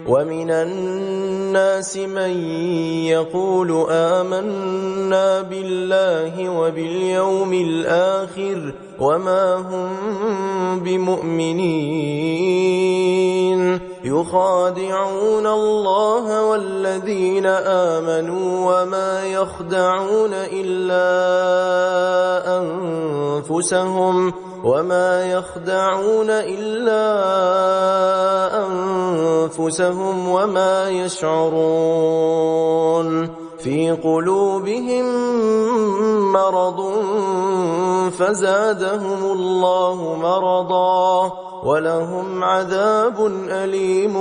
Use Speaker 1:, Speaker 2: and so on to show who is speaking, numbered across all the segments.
Speaker 1: ومن الناس من يقول آمنا بالله وباليوم الآخر وما هم بمؤمنين يخادعون الله والذين آمنوا وما يخدعون إلا أنفسهم وما يشعرون في قلوبهم مرض فزادهم الله مرضا ولهم عذاب أليم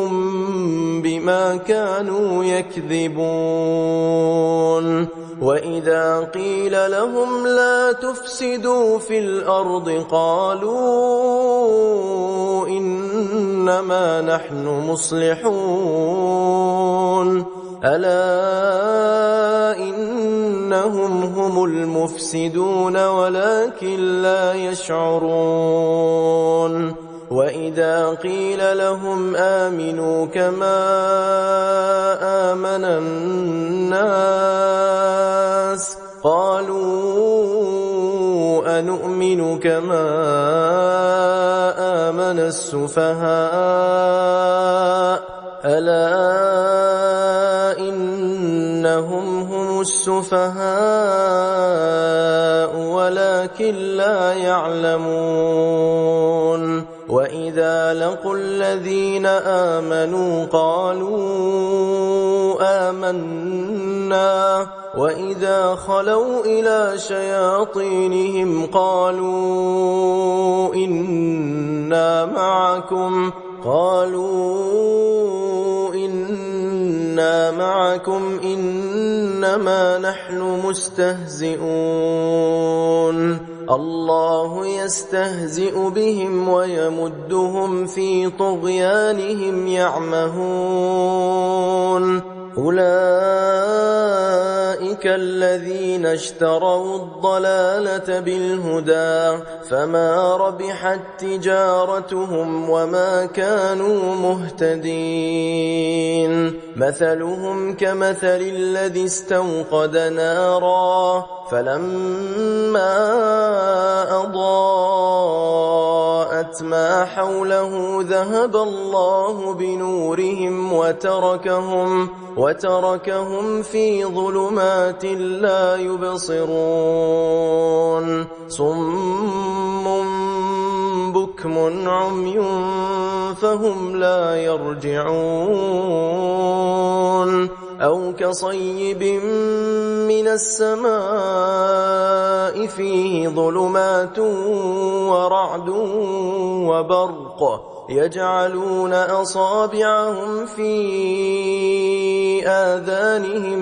Speaker 1: بما كانوا يكذبون وإذا قيل لهم لا تفسدوا في الأرض قالوا إنما نحن مصلحون ألا إنهم هم المفسدون ولكن لا يشعرون وإذا قيل لهم آمنوا كما آمن الناس قالوا أنؤمن كما آمن السفهاء ألا إنهم هم السفهاء ولكن لا يعلمون وإذا لقوا الذين آمنوا قالوا آمنا وإذا خلوا إلى شياطينهم قالوا إنا معكم إنما نحن مستهزئون الله يستهزئ بهم ويمدهم في طغيانهم يعمهون أولئك الذين اشتروا الضلالة بالهدى فما ربحت تجارتهم وما كانوا مهتدين مثلهم كمثل الذي استوقد نارا فلما أضاءت ما حوله ذهب الله بنورهم وتركهم في ظلمات لا يبصرون صم بكم عمي فهم لا يرجعون أو كصيب من السماء فيه ظلمات ورعد وبرق يجعلون أصابعهم في آذانهم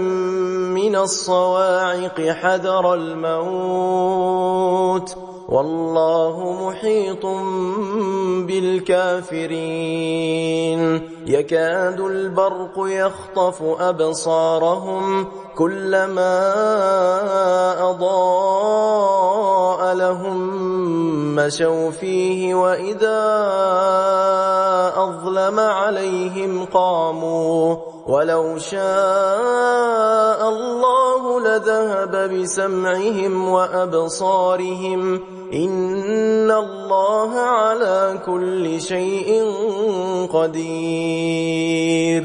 Speaker 1: من الصواعق حذر الموت والله محيط بالكافرين يكاد البرق يخطف أبصارهم كلما أضاء لهم مشوا فيه وإذا أظلم عليهم قاموا ولو شاء الله لذهب بسمعهم وأبصارهم إن الله على كل شيء قدير